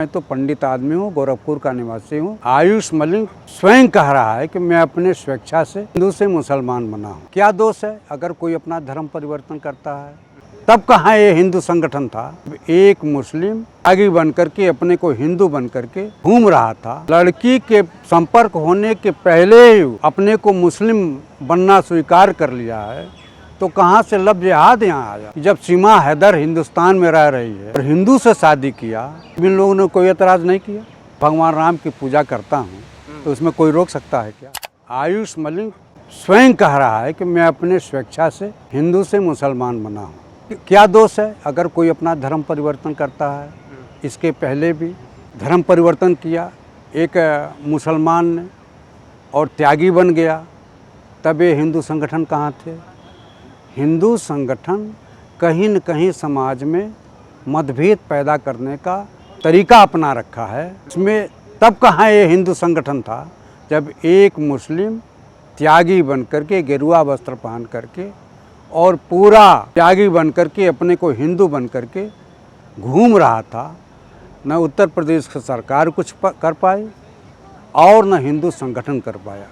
मैं तो पंडित आदमी हूँ, गोरखपुर का निवासी हूँ। आयुष मलिक स्वयं कह रहा है कि मैं अपने स्वेच्छा से हिंदू से मुसलमान बना हूँ। क्या दोष है अगर कोई अपना धर्म परिवर्तन करता है? तब कहाँ ये हिंदू संगठन था? एक मुस्लिम आगे बन करके अपने को हिंदू बन करके घूम रहा था। लड़की के संपर्क होने के पहले ही अपने को मुस्लिम बनना स्वीकार कर लिया है, तो कहाँ से लब जिहाद यहाँ आया? जब सीमा हैदर हिंदुस्तान में रह रही है और हिंदू से शादी किया, इन लोगों ने कोई एतराज नहीं किया। भगवान राम की पूजा करता हूँ तो उसमें कोई रोक सकता है क्या? आयुष मलिक स्वयं कह रहा है कि मैं अपने स्वेच्छा से हिंदू से मुसलमान बना हूँ। क्या दोष है अगर कोई अपना धर्म परिवर्तन करता है? इसके पहले भी धर्म परिवर्तन किया एक मुसलमान ने और त्यागी बन गया, तब ये हिंदू संगठन कहाँ थे? हिंदू संगठन कहीं न कहीं समाज में मतभेद पैदा करने का तरीका अपना रखा है। इसमें तब कहाँ ये हिंदू संगठन था जब एक मुस्लिम त्यागी बन करके गेरुआ वस्त्र पहन करके और पूरा त्यागी बन करके अपने को हिंदू बन करके घूम रहा था। न उत्तर प्रदेश की सरकार कुछ कर पाई और न हिंदू संगठन कर पाया।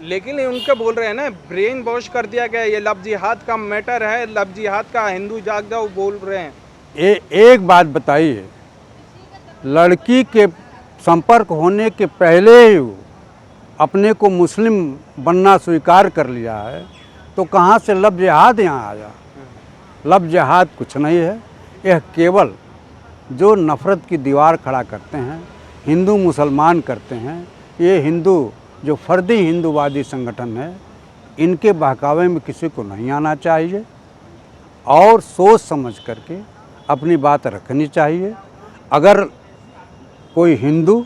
लेकिन उनका बोल रहे हैं ना, ब्रेन वॉश कर दिया गया, ये लव जिहाद का मैटर है, लव जिहाद का हिंदू जाग जाओ बोल रहे हैं। एक बात बताइए, लड़की के संपर्क होने के पहले ही अपने को मुस्लिम बनना स्वीकार कर लिया है, तो कहाँ से लव जिहाद यहाँ आया? लव जिहाद कुछ नहीं है, यह केवल जो नफ़रत की दीवार खड़ा करते हैं, हिंदू मुसलमान करते हैं, ये हिंदू जो फर्दी हिंदूवादी संगठन है, इनके बहकावे में किसी को नहीं आना चाहिए और सोच समझ करके अपनी बात रखनी चाहिए। अगर कोई हिंदू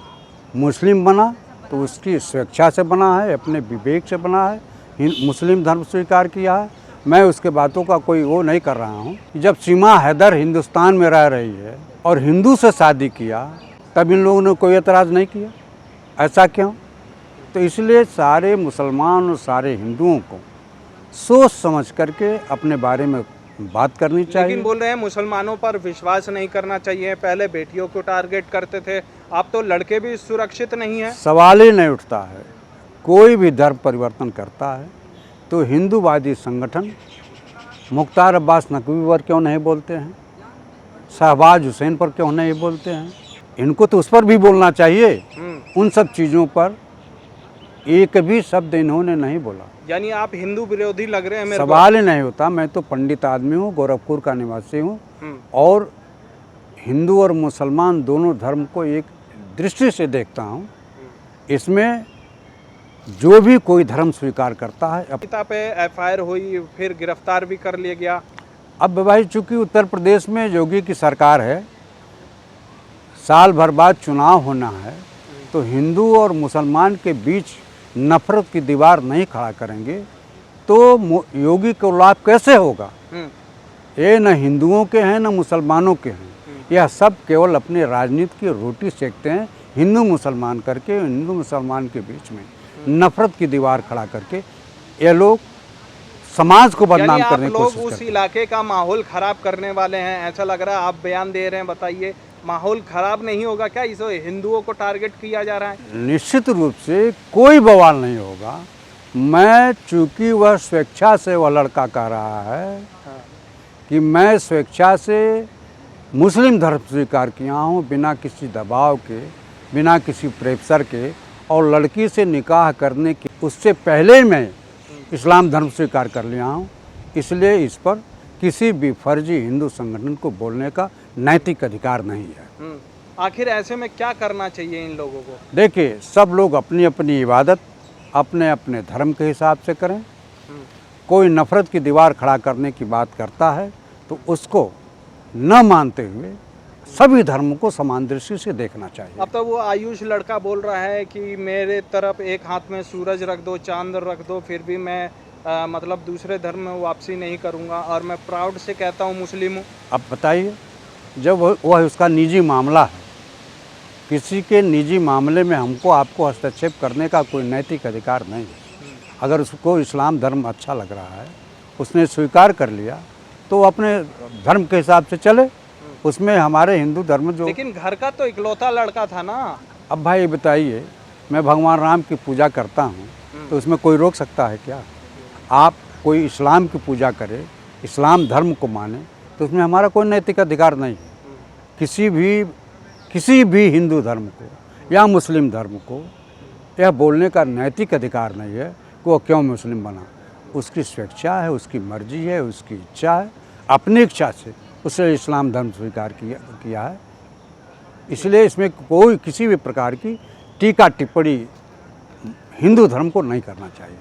मुस्लिम बना तो उसकी स्वेच्छा से बना है, अपने विवेक से बना है, मुस्लिम धर्म स्वीकार किया है। मैं उसके बातों का कोई वो नहीं कर रहा हूँ। जब सीमा हैदर हिंदुस्तान में रह रही है और हिंदू से शादी किया, तब इन लोगों ने कोई एतराज़ नहीं किया। ऐसा क्यों? तो इसलिए सारे मुसलमान और सारे हिंदुओं को सोच समझ करके अपने बारे में बात करनी चाहिए। लेकिन बोल रहे हैं मुसलमानों पर विश्वास नहीं करना चाहिए, पहले बेटियों को टारगेट करते थे, अब तो लड़के भी सुरक्षित नहीं हैं। सवाल ही नहीं उठता है। कोई भी धर्म परिवर्तन करता है तो हिंदूवादी संगठन मुख्तार अब्बास नकवी पर क्यों नहीं बोलते हैं? शहबाज हुसैन पर क्यों नहीं बोलते हैं? इनको तो उस पर भी बोलना चाहिए। उन सब चीज़ों पर एक भी शब्द इन्होंने नहीं बोला। यानी आप हिंदू विरोधी लग रहे हैं मेरे सवाल ही नहीं होता। मैं तो पंडित आदमी हूँ, गोरखपुर का निवासी हूँ और हिंदू और मुसलमान दोनों धर्म को एक दृष्टि से देखता हूँ। इसमें जो भी कोई धर्म स्वीकार करता है, पिता पे एफआईआर हुई, फिर गिरफ्तार भी कर लिया गया। अब भाई चूँकि उत्तर प्रदेश में योगी की सरकार है, साल भर बाद चुनाव होना है, तो हिंदू और मुसलमान के बीच नफरत की दीवार नहीं खड़ा करेंगे तो योगी को लाभ कैसे होगा? ये न हिंदुओं के हैं न मुसलमानों के हैं। यह सब केवल अपने राजनीति की रोटी सेकते हैं, हिंदू मुसलमान करके, हिंदू मुसलमान के बीच में नफरत की दीवार खड़ा करके ये लोग समाज को बदनाम करने की कोशिश करते हैं। उस इलाके का माहौल खराब करने वाले हैं, ऐसा लग रहा है। आप बयान दे रहे हैं, बताइए माहौल खराब नहीं होगा क्या? इस हिंदुओं को टारगेट किया जा रहा है। निश्चित रूप से कोई बवाल नहीं होगा। मैं चूँकि वह स्वेच्छा से वह लड़का कह रहा है कि मैं स्वेच्छा से मुस्लिम धर्म स्वीकार किया हूँ, बिना किसी दबाव के, बिना किसी प्रेशर के, और लड़की से निकाह करने के उससे पहले मैं इस्लाम धर्म स्वीकार कर लिया हूँ। इसलिए इस पर किसी भी फर्जी हिंदू संगठन को बोलने का नैतिक अधिकार नहीं है। आखिर ऐसे में क्या करना चाहिए इन लोगों को? देखिए, सब लोग अपनी अपनी इबादत अपने अपने धर्म के हिसाब से करें। कोई नफ़रत की दीवार खड़ा करने की बात करता है तो उसको न मानते हुए सभी धर्मों को समान दृष्टि से देखना चाहिए। अब तो वो आयुष लड़का बोल रहा है कि मेरे तरफ एक हाथ में सूरज रख दो, चांद रख दो, फिर भी मैं मतलब दूसरे धर्म में वापसी नहीं करूंगा और मैं प्राउड से कहता हूँ मुस्लिम हूँ। अब बताइए, जब वह उसका निजी मामला है, किसी के निजी मामले में हमको आपको हस्तक्षेप करने का कोई नैतिक अधिकार नहीं है। अगर उसको इस्लाम धर्म अच्छा लग रहा है, उसने स्वीकार कर लिया, तो अपने धर्म के हिसाब से चले। उसमें हमारे हिंदू धर्म जो, लेकिन घर का तो इकलौता लड़का था ना। अब भाई बताइए, मैं भगवान राम की पूजा करता हूँ तो उसमें कोई रोक सकता है क्या? आप कोई इस्लाम की पूजा करे, इस्लाम धर्म को माने, तो उसमें हमारा कोई नैतिक अधिकार नहीं है। किसी भी हिंदू धर्म को या मुस्लिम धर्म को यह बोलने का नैतिक अधिकार नहीं है कि वो क्यों मुस्लिम बना। उसकी स्वेच्छा है, उसकी मर्जी है, उसकी इच्छा है, अपनी इच्छा से उसने इस्लाम धर्म स्वीकार किया है। इसलिए इसमें कोई किसी भी प्रकार की टीका टिप्पणी हिंदू धर्म को नहीं करना चाहिए।